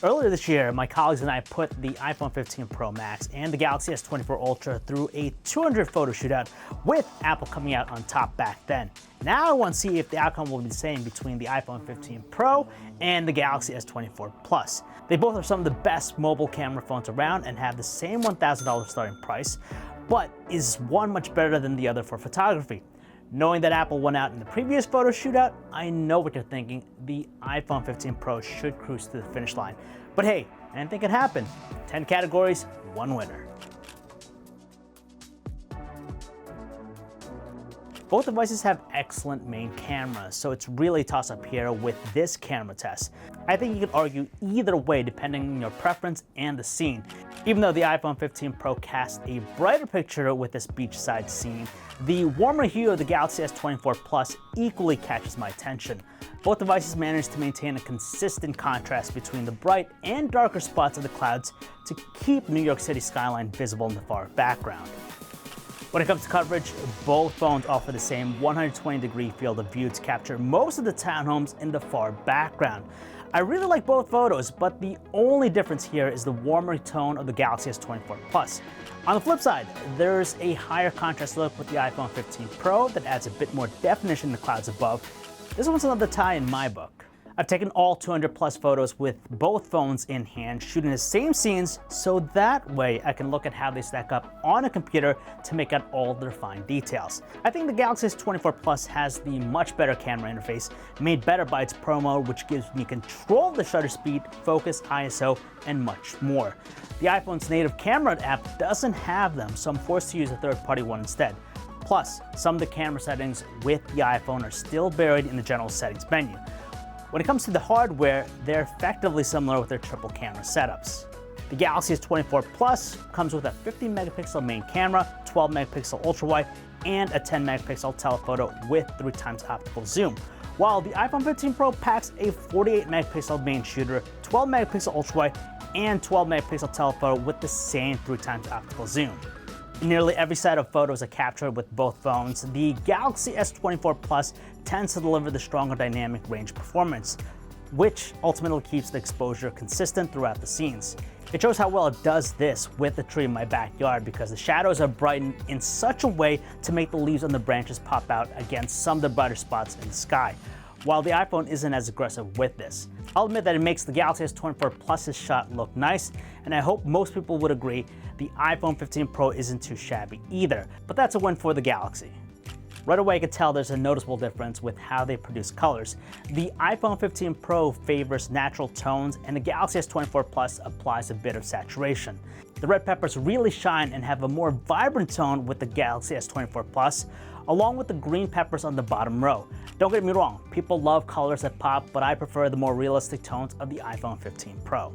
Earlier this year, my colleagues and I put the iPhone 15 Pro Max and the Galaxy S24 Ultra through a 200 photo shootout with Apple coming out on top back then. Now I want to see if the outcome will be the same between the iPhone 15 Pro and the Galaxy S24 Plus. They both are some of the best mobile camera phones around and have the same $1,000 starting price, but is one much better than the other for photography? Knowing that Apple won out in the previous photo shootout, I know what you're thinking. The iPhone 15 Pro should cruise to the finish line. But hey, anything can happen. 10 categories, one winner. Both devices have excellent main cameras, so it's really a toss-up here with this camera test. I think you could argue either way depending on your preference and the scene. Even though the iPhone 15 Pro casts a brighter picture with this beachside scene, the warmer hue of the Galaxy S24 Plus equally catches my attention. Both devices manage to maintain a consistent contrast between the bright and darker spots of the clouds to keep New York City skyline visible in the far background. When it comes to coverage, both phones offer the same 120-degree field of view to capture most of the townhomes in the far background. I really like both photos, but the only difference here is the warmer tone of the Galaxy S24 Plus. On the flip side, there's a higher contrast look with the iPhone 15 Pro that adds a bit more definition in the clouds above. This one's another tie in my book. I've taken all 200 plus photos with both phones in hand, shooting the same scenes, so that way I can look at how they stack up on a computer to make out all their fine details. I think the Galaxy S24 Plus has the much better camera interface, made better by its Pro mode, which gives me control of the shutter speed, focus, ISO, and much more. The iPhone's native camera app doesn't have them, so I'm forced to use a third-party one instead. Plus, some of the camera settings with the iPhone are still buried in the general settings menu. When it comes to the hardware, they're effectively similar with their triple camera setups. The Galaxy S24 Plus comes with a 50 megapixel main camera, 12 megapixel ultra-wide, and a 10 megapixel telephoto with 3x optical zoom, while the iPhone 15 Pro packs a 48 megapixel main shooter, 12 megapixel ultra-wide, and 12 megapixel telephoto with the same 3x optical zoom. In nearly every set of photos I captured with both phones, the Galaxy S24 Plus tends to deliver the stronger dynamic range performance, which ultimately keeps the exposure consistent throughout the scenes. It shows how well it does this with the tree in my backyard because the shadows are brightened in such a way to make the leaves on the branches pop out against some of the brighter spots in the sky, while the iPhone isn't as aggressive with this. I'll admit that it makes the Galaxy S24 Plus's shot look nice, and I hope most people would agree the iPhone 15 Pro isn't too shabby either, but that's a win for the Galaxy. Right away you can tell there's a noticeable difference with how they produce colors. The iPhone 15 Pro favors natural tones and the Galaxy S24 Plus applies a bit of saturation. The red peppers really shine and have a more vibrant tone with the Galaxy S24 Plus, along with the green peppers on the bottom row. Don't get me wrong, people love colors that pop, but I prefer the more realistic tones of the iPhone 15 Pro.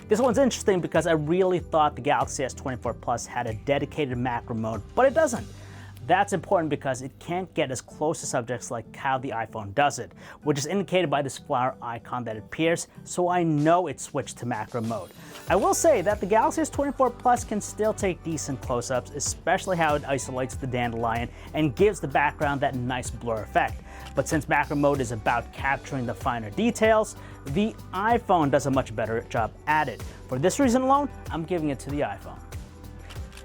This one's interesting because I really thought the Galaxy S24 Plus had a dedicated macro mode, but it doesn't. That's important because it can't get as close to subjects like how the iPhone does it, which is indicated by this flower icon that appears, so I know it's switched to macro mode. I will say that the Galaxy S24 Plus can still take decent close-ups, especially how it isolates the dandelion and gives the background that nice blur effect. But since macro mode is about capturing the finer details, the iPhone does a much better job at it. For this reason alone, I'm giving it to the iPhone.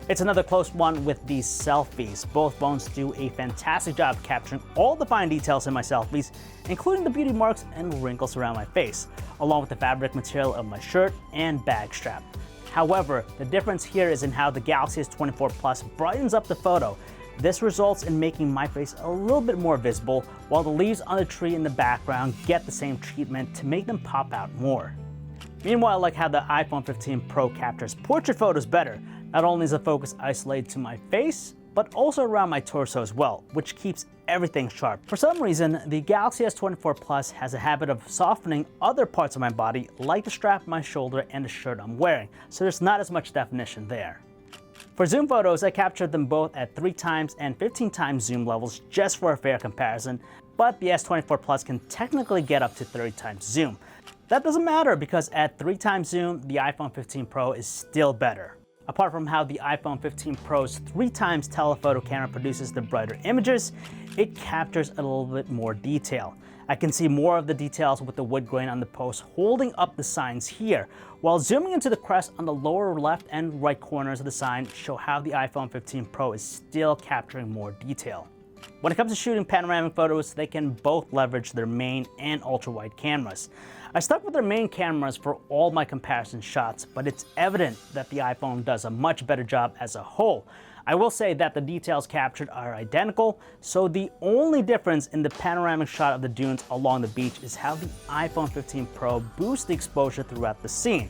It's another close one with these selfies. Both phones do a fantastic job capturing all the fine details in my selfies, including the beauty marks and wrinkles around my face, along with the fabric material of my shirt and bag strap. However, the difference here is in how the Galaxy S24 Plus brightens up the photo. This results in making my face a little bit more visible, while the leaves on the tree in the background get the same treatment to make them pop out more. Meanwhile, I like how the iPhone 15 Pro captures portrait photos better. Not only is the focus isolated to my face, but also around my torso as well, which keeps everything sharp. For some reason, the Galaxy S24 Plus has a habit of softening other parts of my body, like the strap on my shoulder and the shirt I'm wearing, so there's not as much definition there. For zoom photos, I captured them both at 3x and 15x zoom levels just for a fair comparison, but the S24 Plus can technically get up to 30x zoom. That doesn't matter because at 3x zoom, the iPhone 15 Pro is still better. Apart from how the iPhone 15 Pro's 3x telephoto camera produces the brighter images, it captures a little bit more detail. I can see more of the details with the wood grain on the post holding up the signs here, while zooming into the crest on the lower left and right corners of the sign show how the iPhone 15 Pro is still capturing more detail. When it comes to shooting panoramic photos, they can both leverage their main and ultra-wide cameras. I stuck with their main cameras for all my comparison shots, but it's evident that the iPhone does a much better job as a whole. I will say that the details captured are identical, so the only difference in the panoramic shot of the dunes along the beach is how the iPhone 15 Pro boosts the exposure throughout the scene.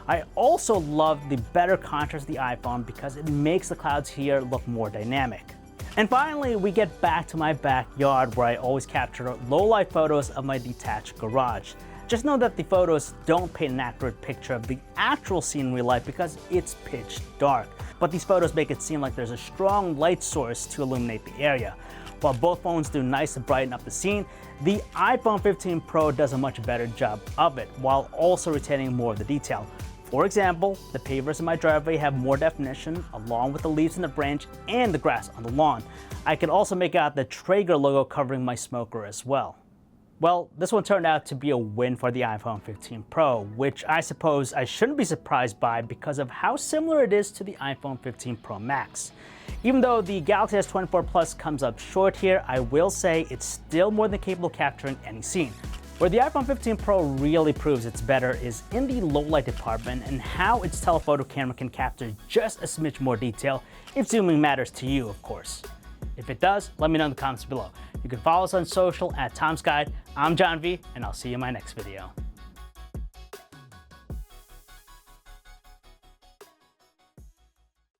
I also love the better contrast of the iPhone because it makes the clouds here look more dynamic. And finally, we get back to my backyard where I always capture low-light photos of my detached garage. Just know that the photos don't paint an accurate picture of the actual scene in real life because it's pitch dark. But these photos make it seem like there's a strong light source to illuminate the area. While both phones do nice to brighten up the scene, the iPhone 15 Pro does a much better job of it, while also retaining more of the detail. For example, the pavers in my driveway have more definition, along with the leaves in the branch and the grass on the lawn. I can also make out the Traeger logo covering my smoker as well. Well, this one turned out to be a win for the iPhone 15 Pro, which I suppose I shouldn't be surprised by because of how similar it is to the iPhone 15 Pro Max. Even though the Galaxy S24 Plus comes up short here, I will say it's still more than capable of capturing any scene. Where the iPhone 15 Pro really proves it's better is in the low light department and how its telephoto camera can capture just a smidge more detail if zooming matters to you, of course. If it does, let me know in the comments below. You can follow us on social at Tom's Guide. I'm John V, and I'll see you in my next video.